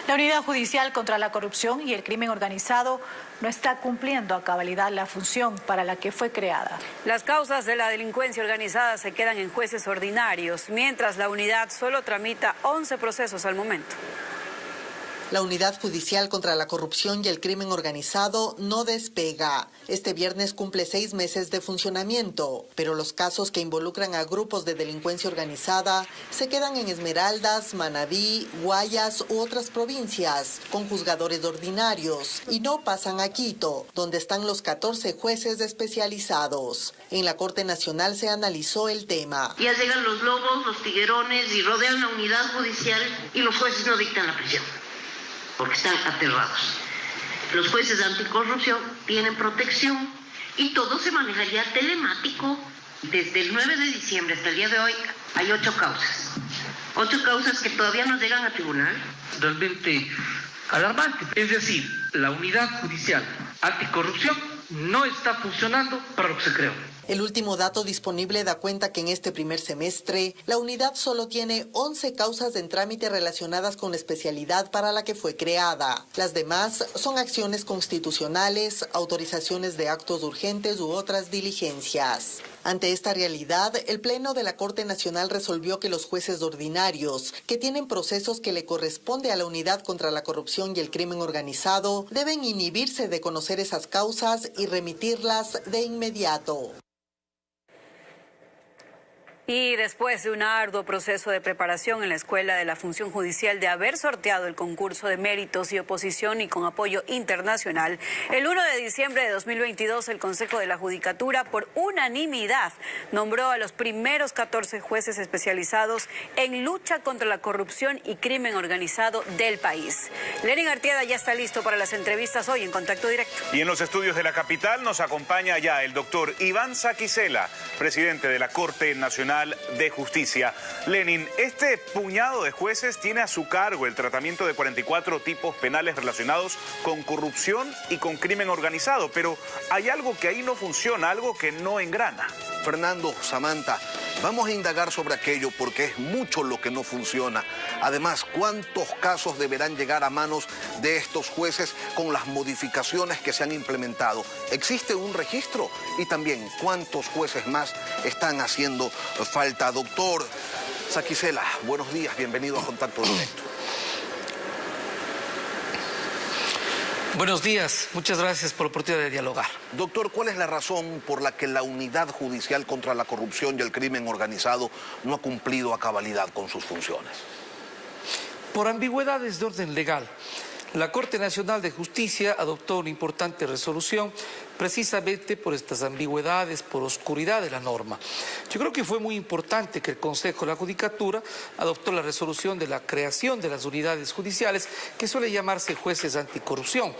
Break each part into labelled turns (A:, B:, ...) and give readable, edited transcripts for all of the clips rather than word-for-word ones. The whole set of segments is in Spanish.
A: La Unidad Judicial contra la Corrupción y el Crimen Organizado no está cumpliendo a cabalidad la función para la que fue creada.
B: Las causas de la delincuencia organizada se quedan en jueces ordinarios, mientras la unidad solo tramita 11 procesos al momento.
C: La Unidad Judicial contra la Corrupción y el Crimen Organizado no despega. Este viernes cumple 6 meses de funcionamiento, pero los casos que involucran a grupos de delincuencia organizada se quedan en Esmeraldas, Manabí, Guayas u otras provincias, con juzgadores ordinarios, y no pasan a Quito, donde están los 14 jueces especializados. En la Corte Nacional se analizó el tema.
D: Ya llegan los lobos, los tiguerones y rodean la unidad judicial y los jueces no dictan la prisión, porque están aterrados. Los jueces de anticorrupción tienen protección y todo se manejaría telemático. Desde el 9 de diciembre hasta el día de hoy hay 8 causas. 8 causas que todavía no llegan a tribunal.
E: Realmente alarmante. Es decir, la unidad judicial anticorrupción no está funcionando para lo que se creó.
C: El último dato disponible da cuenta que en este primer semestre, la unidad solo tiene 11 causas en trámite relacionadas con la especialidad para la que fue creada. Las demás son acciones constitucionales, autorizaciones de actos urgentes u otras diligencias. Ante esta realidad, el Pleno de la Corte Nacional resolvió que los jueces ordinarios, que tienen procesos que le corresponde a la Unidad contra la Corrupción y el Crimen Organizado, deben inhibirse de conocer esas causas y remitirlas de inmediato.
B: Y después de un arduo proceso de preparación en la Escuela de la Función Judicial, de haber sorteado el concurso de méritos y oposición y con apoyo internacional, el 1 de diciembre de 2022 el Consejo de la Judicatura por unanimidad nombró a los primeros 14 jueces especializados en lucha contra la corrupción y crimen organizado del país. Lenin Artieda ya está listo para las entrevistas hoy en Contacto Directo.
F: Y en los estudios de la capital nos acompaña ya el doctor Iván Saquicela, presidente de la Corte Nacional de Justicia. Lenin, este puñado de jueces tiene a su cargo el tratamiento de 44 tipos penales relacionados con corrupción y con crimen organizado, pero hay algo que ahí no funciona, algo que no engrana.
G: Fernando, Samantha, vamos a indagar sobre aquello porque es mucho lo que no funciona. Además, ¿cuántos casos deberán llegar a manos de estos jueces con las modificaciones que se han implementado? ¿Existe un registro? Y también, ¿cuántos jueces más están haciendo falta? Doctor Saquicela, buenos días, bienvenido a Contacto Directo.
H: Buenos días, muchas gracias por la oportunidad de dialogar.
G: Doctor, ¿cuál es la razón por la que la Unidad Judicial contra la Corrupción y el Crimen Organizado no ha cumplido a cabalidad con sus funciones?
H: Por ambigüedades de orden legal. La Corte Nacional de Justicia adoptó una importante resolución precisamente por estas ambigüedades, por oscuridad de la norma. Yo creo que fue muy importante que el Consejo de la Judicatura adoptó la resolución de la creación de las unidades judiciales, que suele llamarse jueces anticorrupción.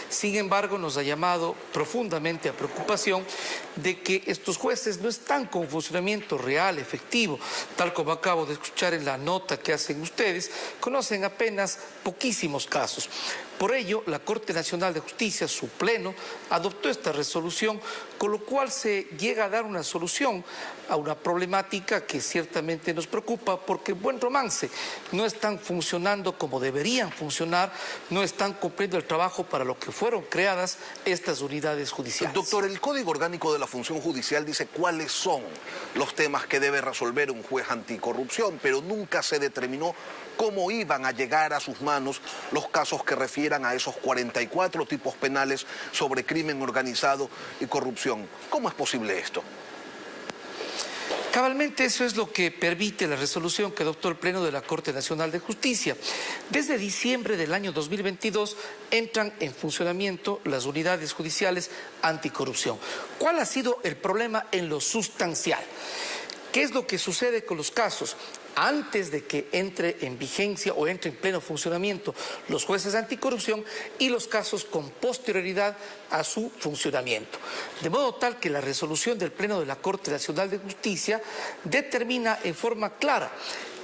H: Sin embargo, nos ha llamado profundamente a preocupación de que estos jueces no están con funcionamiento real, efectivo, tal como acabo de escuchar en la nota que hacen ustedes, conocen apenas poquísimos casos. Por ello, la Corte Nacional de Justicia, su pleno, adoptó esta resolución, con lo cual se llega a dar una solución a una problemática que ciertamente nos preocupa, porque buen romance, no están funcionando como deberían funcionar, no están cumpliendo el trabajo para lo que fueron creadas estas unidades judiciales.
G: Doctor, el Código Orgánico de la Función Judicial dice cuáles son los temas que debe resolver un juez anticorrupción, pero nunca se determinó cómo iban a llegar a sus manos los casos que refieran a esos 44 tipos penales sobre crimen organizado y corrupción. ¿Cómo es posible esto?
H: Cabalmente eso es lo que permite la resolución que adoptó el Pleno de la Corte Nacional de Justicia. Desde diciembre del año 2022 entran en funcionamiento las unidades judiciales anticorrupción. ¿Cuál ha sido el problema en lo sustancial? ¿Qué es lo que sucede con los casos? Antes de que entre en vigencia o entre en pleno funcionamiento los jueces anticorrupción y los casos con posterioridad a su funcionamiento. De modo tal que la resolución del Pleno de la Corte Nacional de Justicia determina en forma clara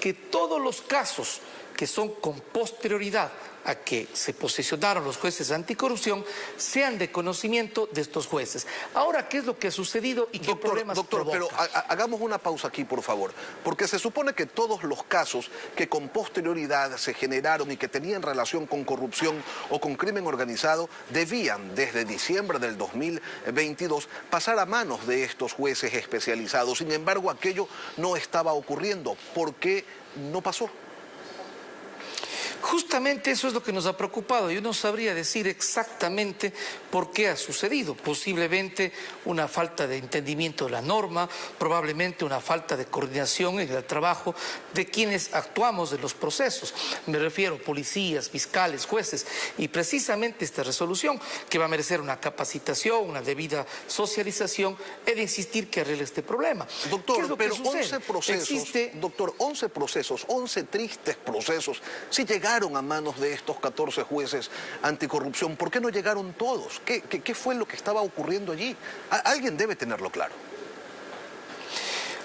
H: que todos los casos que son con posterioridad a que se posesionaron los jueces anticorrupción sean de conocimiento de estos jueces. Ahora, ¿qué es lo que ha sucedido y qué problemas provoca?
G: Pero hagamos una pausa aquí, por favor, porque se supone que todos los casos que con posterioridad se generaron y que tenían relación con corrupción o con crimen organizado debían, desde diciembre del 2022, pasar a manos de estos jueces especializados. Sin embargo, aquello no estaba ocurriendo. ¿Por qué no pasó?
H: Justamente eso es lo que nos ha preocupado. Yo no sabría decir exactamente por qué ha sucedido. Posiblemente una falta de entendimiento de la norma, probablemente una falta de coordinación en el trabajo de quienes actuamos en los procesos. Me refiero a policías, fiscales, jueces. Y precisamente esta resolución, que va a merecer una capacitación, una debida socialización, he de insistir que arregle este problema.
G: Doctor, pero 11 procesos, doctor, 11 procesos, 11 tristes procesos, si llegaron a manos de estos 14 jueces anticorrupción, ¿por qué no llegaron todos? ¿Qué fue lo que estaba ocurriendo allí? Alguien debe tenerlo claro.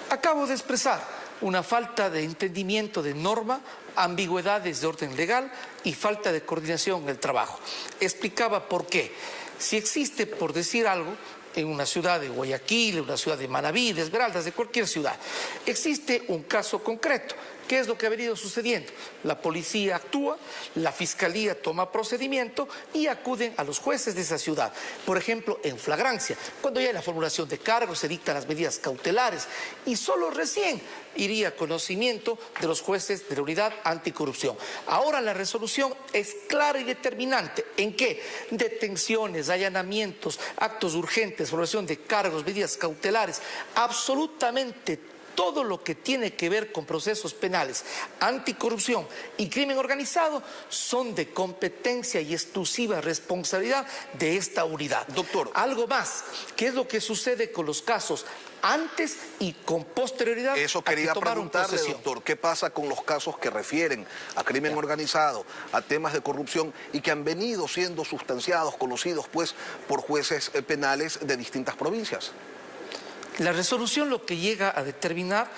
H: Acabo de expresar una falta de entendimiento de norma, ambigüedades de orden legal y falta de coordinación en el trabajo. Explicaba por qué. Si existe, por decir algo, en una ciudad de Guayaquil, en una ciudad de Manabí, de Esmeraldas, de cualquier ciudad, existe un caso concreto. ¿Qué es lo que ha venido sucediendo? La policía actúa, la fiscalía toma procedimiento y acuden a los jueces de esa ciudad. Por ejemplo, en flagrancia, cuando ya hay la formulación de cargos, se dictan las medidas cautelares y solo recién iría a conocimiento de los jueces de la unidad anticorrupción. Ahora la resolución es clara y determinante en que detenciones, allanamientos, actos urgentes, formulación de cargos, medidas cautelares, absolutamente todo lo que tiene que ver con procesos penales, anticorrupción y crimen organizado son de competencia y exclusiva responsabilidad de esta unidad.
G: Doctor.
H: Algo más, ¿qué es lo que sucede con los casos antes y con posterioridad?
G: Eso quería preguntarle, doctor, ¿qué pasa con los casos que refieren a crimen organizado, a temas de corrupción y que han venido siendo sustanciados, conocidos pues por jueces penales de distintas provincias?
H: La resolución lo que llega a determinar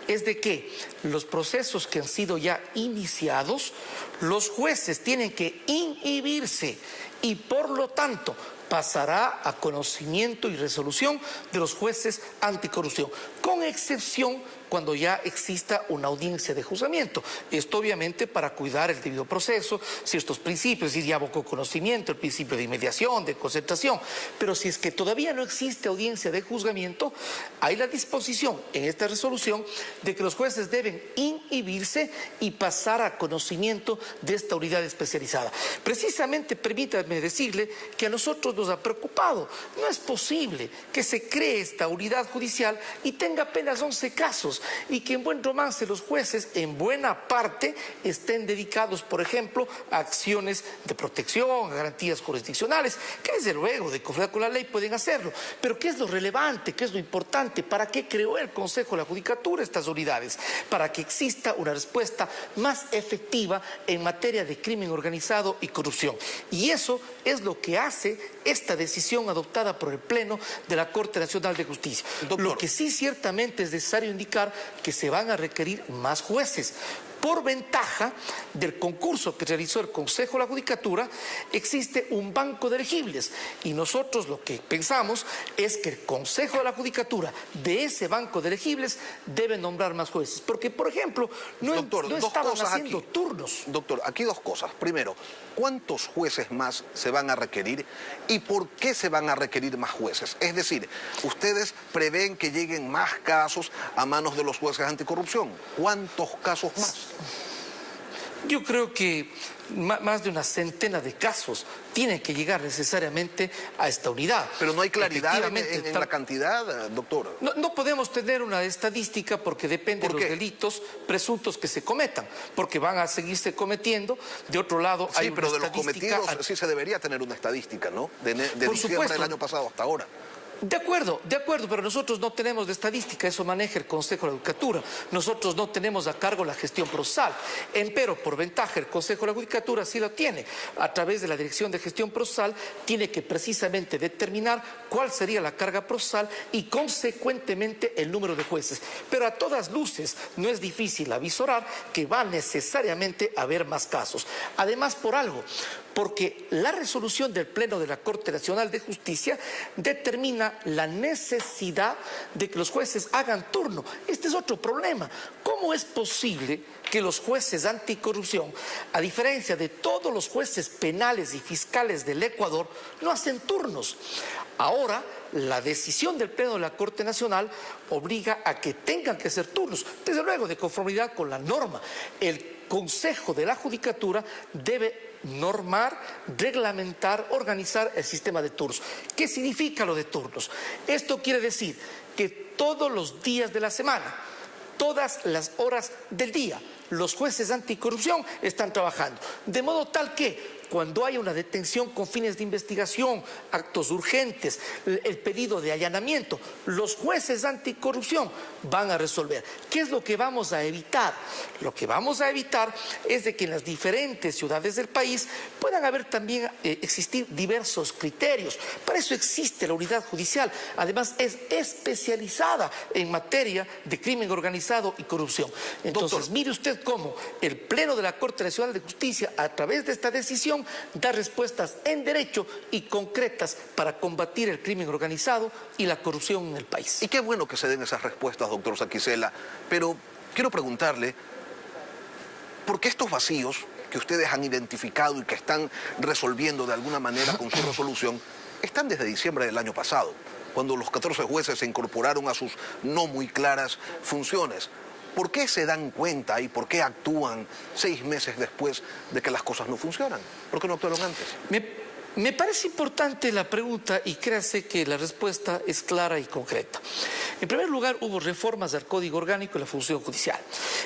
H: es de que los procesos que han sido ya iniciados, los jueces tienen que inhibirse y por lo tanto pasará a conocimiento y resolución de los jueces anticorrupción, con excepción cuando ya exista una audiencia de juzgamiento. Esto obviamente para cuidar el debido proceso, ciertos principios, es decir, ya abocó conocimiento, el principio de inmediación, de concentración. Pero si es que todavía no existe audiencia de juzgamiento, hay la disposición en esta resolución de que los jueces deben inhibirse y pasar a conocimiento de esta unidad especializada. Precisamente, permítanme decirle que a nosotros nos ha preocupado. No es posible que se cree esta unidad judicial y tenga apenas 11 casos y que en buen romance los jueces en buena parte estén dedicados, por ejemplo, a acciones de protección, a garantías jurisdiccionales, que desde luego, de conformidad con la ley, pueden hacerlo. Pero ¿qué es lo relevante? ¿Qué es lo importante? ¿Para qué creó el Consejo de la Judicatura estas unidades? Para que exista una respuesta más efectiva en materia de crimen organizado y corrupción. Y eso es lo que hace esta decisión adoptada por el Pleno de la Corte Nacional de Justicia.
G: Doctor.
H: Lo que sí ciertamente es necesario indicar que se van a requerir más jueces. Por ventaja del concurso que realizó el Consejo de la Judicatura, existe un banco de elegibles y nosotros lo que pensamos es que el Consejo de la Judicatura de ese banco de elegibles debe nombrar más jueces, porque por ejemplo no estaban haciendo turnos.
G: Doctor, aquí dos cosas. Primero, ¿cuántos jueces más se van a requerir y por qué se van a requerir más jueces? Es decir, ¿ustedes prevén que lleguen más casos a manos de los jueces anticorrupción? ¿Cuántos casos más?
H: Yo creo que más de una centena de casos tienen que llegar necesariamente a esta unidad.
G: Pero no hay claridad en la cantidad, doctor.
H: No podemos tener una estadística porque depende de los delitos presuntos que se cometan, porque van a seguirse cometiendo. De otro lado, hay una estadística...
G: Sí, pero de los cometidos sí se debería tener una estadística, ¿no? De diciembre del año pasado hasta ahora.
H: De acuerdo, pero nosotros no tenemos de estadística, eso maneja el Consejo de la Judicatura. Nosotros no tenemos a cargo la gestión procesal. Empero, por ventaja, el Consejo de la Judicatura sí lo tiene. A través de la Dirección de Gestión Procesal tiene que precisamente determinar cuál sería la carga procesal y consecuentemente el número de jueces. Pero a todas luces no es difícil avisorar que va necesariamente a haber más casos. Además, por algo, porque la resolución del Pleno de la Corte Nacional de Justicia determina la necesidad de que los jueces hagan turno. Este es otro problema. ¿Cómo es posible que los jueces anticorrupción, a diferencia de todos los jueces penales y fiscales del Ecuador, no hacen turnos? Ahora, la decisión del Pleno de la Corte Nacional obliga a que tengan que hacer turnos, desde luego de conformidad con la norma. El Consejo de la Judicatura debe normar, reglamentar, organizar el sistema de turnos. ¿Qué significa lo de turnos? Esto quiere decir que todos los días de la semana, todas las horas del día, los jueces anticorrupción están trabajando, de modo tal que cuando hay una detención con fines de investigación, actos urgentes, el pedido de allanamiento, los jueces anticorrupción van a resolver. ¿Qué es lo que vamos a evitar? Lo que vamos a evitar es de que en las diferentes ciudades del país puedan haber también existir diversos criterios. Para eso existe la unidad judicial. Además, es especializada en materia de crimen organizado y corrupción. Entonces, doctor, mire usted cómo el Pleno de la Corte Nacional de Justicia, a través de esta decisión, da respuestas en derecho y concretas para combatir el crimen organizado y la corrupción en el país.
G: Y qué bueno que se den esas respuestas, doctor Saquicela, pero quiero preguntarle, ¿por qué estos vacíos que ustedes han identificado y que están resolviendo de alguna manera con su resolución están desde diciembre del año pasado, cuando los 14 jueces se incorporaron a sus no muy claras funciones? ¿Por qué se dan cuenta y por qué actúan 6 meses después de que las cosas no funcionan? ¿Por qué no actuaron antes?
H: Me parece importante la pregunta y créase que la respuesta es clara y concreta. En primer lugar, hubo reformas al Código Orgánico de la Función Judicial.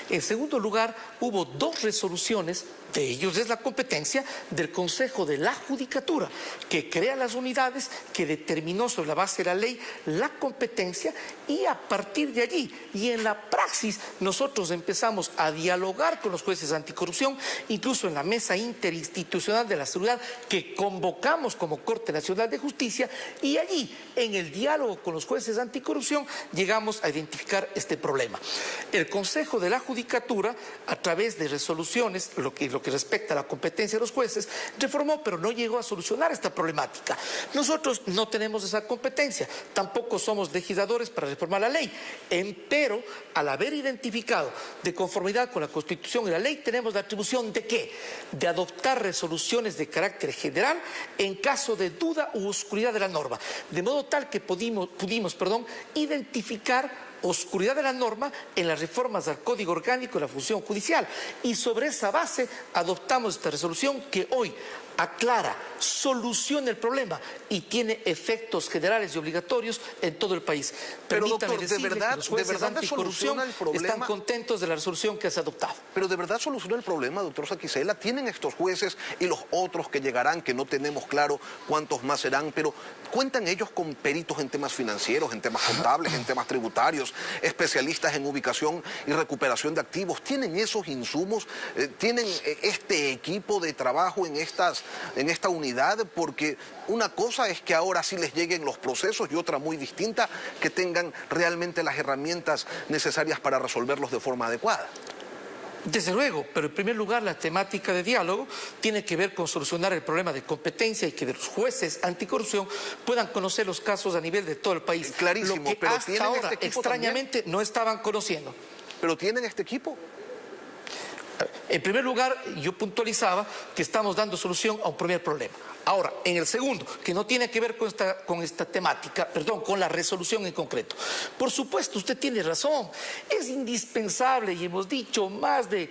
H: En segundo lugar, hubo 2 resoluciones, de ellos es la competencia del Consejo de la Judicatura, que crea las unidades, que determinó sobre la base de la ley la competencia y a partir de allí y en la praxis nosotros empezamos a dialogar con los jueces anticorrupción, incluso en la mesa interinstitucional de la seguridad que convocamos como Corte Nacional de Justicia, y allí en el diálogo con los jueces anticorrupción llegamos a identificar este problema. El Consejo de la Judicatura, a través de resoluciones, lo que respecta a la competencia de los jueces, reformó, pero no llegó a solucionar esta problemática. Nosotros no tenemos esa competencia, tampoco somos legisladores para reformar la ley, pero al haber identificado de conformidad con la Constitución y la ley, tenemos la atribución ¿de qué? De adoptar resoluciones de carácter general en caso de duda u oscuridad de la norma, de modo tal que pudimos identificar oscuridad de la norma en las reformas al Código Orgánico de la Función Judicial, y sobre esa base adoptamos esta resolución que hoy aclara, soluciona el problema y tiene efectos generales y obligatorios en todo el país.
G: Pero
H: permítame
G: doctor,
H: decirle que los jueces anticorrupción
G: el problema,
H: están contentos de la resolución que se ha adoptado.
G: Pero de verdad soluciona el problema, doctor Saquicela. Tienen estos jueces y los otros que llegarán, que no tenemos claro cuántos más serán, pero cuentan ellos con peritos en temas financieros, en temas contables, en temas tributarios, especialistas en ubicación y recuperación de activos. ¿Tienen esos insumos? ¿Tienen este equipo de trabajo en esta unidad? Porque una cosa es que ahora sí les lleguen los procesos y otra muy distinta, que tengan realmente las herramientas necesarias para resolverlos de forma adecuada.
H: Desde luego, pero en primer lugar la temática de diálogo tiene que ver con solucionar el problema de competencia y que los jueces anticorrupción puedan conocer los casos a nivel de todo el país.
G: Clarísimo,
H: lo que
G: pero
H: hasta ahora extrañamente también no estaban conociendo.
G: ¿Pero tienen este equipo?
H: En primer lugar, yo puntualizaba que estamos dando solución a un primer problema. Ahora, en el segundo, que no tiene que ver con esta temática, con la resolución en concreto. Por supuesto, usted tiene razón, es indispensable, y hemos dicho más de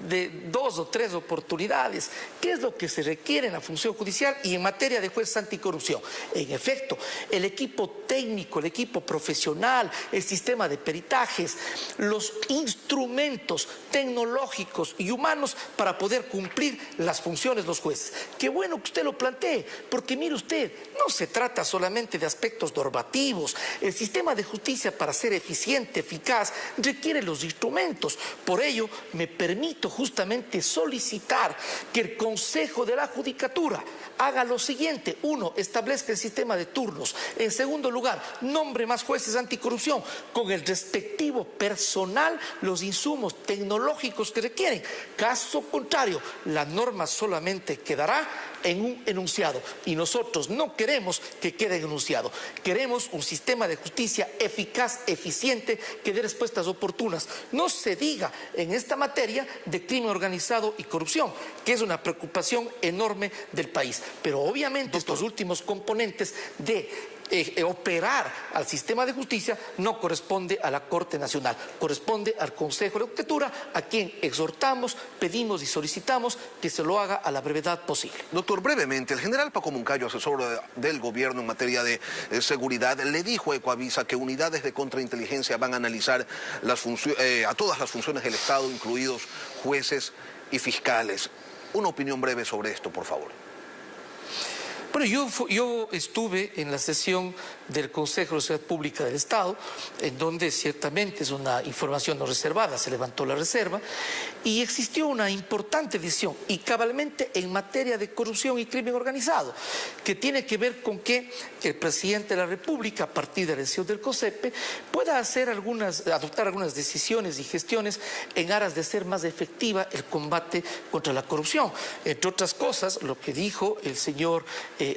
H: de 2 o 3 oportunidades qué es lo que se requiere en la función judicial y en materia de jueces anticorrupción. En efecto, el equipo técnico, el equipo profesional, el sistema de peritajes, los instrumentos tecnológicos y humanos para poder cumplir las funciones de los jueces. Qué bueno que usted lo plantee, porque mire usted, no se trata solamente de aspectos normativos. El sistema de justicia, para ser eficiente, eficaz, requiere los instrumentos. Por ello, me permito justamente solicitar que el Consejo de la Judicatura haga lo siguiente. 1, establezca el sistema de turnos. En segundo lugar, nombre más jueces anticorrupción con el respectivo personal, los insumos tecnológicos que requieren. Caso contrario, la norma solamente quedará en un enunciado y nosotros no queremos que quede en enunciado. Queremos un sistema de justicia eficaz, eficiente, que dé respuestas oportunas. No se diga en esta materia de crimen organizado y corrupción, que es una preocupación enorme del país. Pero obviamente estos últimos componentes de operar al sistema de justicia no corresponde a la Corte Nacional, corresponde al Consejo de la Judicatura, a quien exhortamos, pedimos y solicitamos que se lo haga a la brevedad posible.
G: Doctor, brevemente, el general Paco Moncayo, asesor del gobierno en materia de seguridad, le dijo a Ecoavisa que unidades de contrainteligencia van a analizar a todas las funciones del Estado, incluidos jueces y fiscales. Una opinión breve sobre esto, por favor.
H: Bueno, yo estuve en la sesión del Consejo de Seguridad Pública del Estado, en donde ciertamente es una información no reservada, se levantó la reserva, y existió una importante decisión, y cabalmente en materia de corrupción y crimen organizado, que tiene que ver con que el presidente de la República, a partir de la decisión del COSEPE, pueda adoptar algunas decisiones y gestiones en aras de hacer más efectiva el combate contra la corrupción. Entre otras cosas, lo que dijo el señor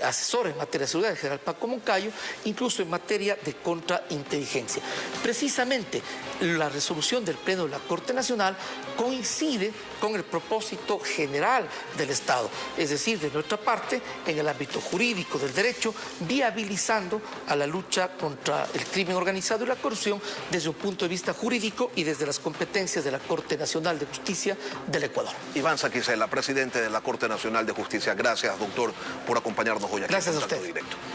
H: asesor en materia de seguridad, el general Paco Moncayo, incluso en materia de contrainteligencia. Precisamente la resolución del Pleno de la Corte Nacional coincide con el propósito general del Estado, es decir, de nuestra parte, en el ámbito jurídico del derecho, viabilizando a la lucha contra el crimen organizado y la corrupción desde un punto de vista jurídico y desde las competencias de la Corte Nacional de Justicia del Ecuador.
G: Ivanza Quisela, presidente de la Corte Nacional de Justicia. Gracias, doctor, por acompañarnos hoy aquí.
H: Gracias
G: en
H: a usted.
G: Contacto Directo.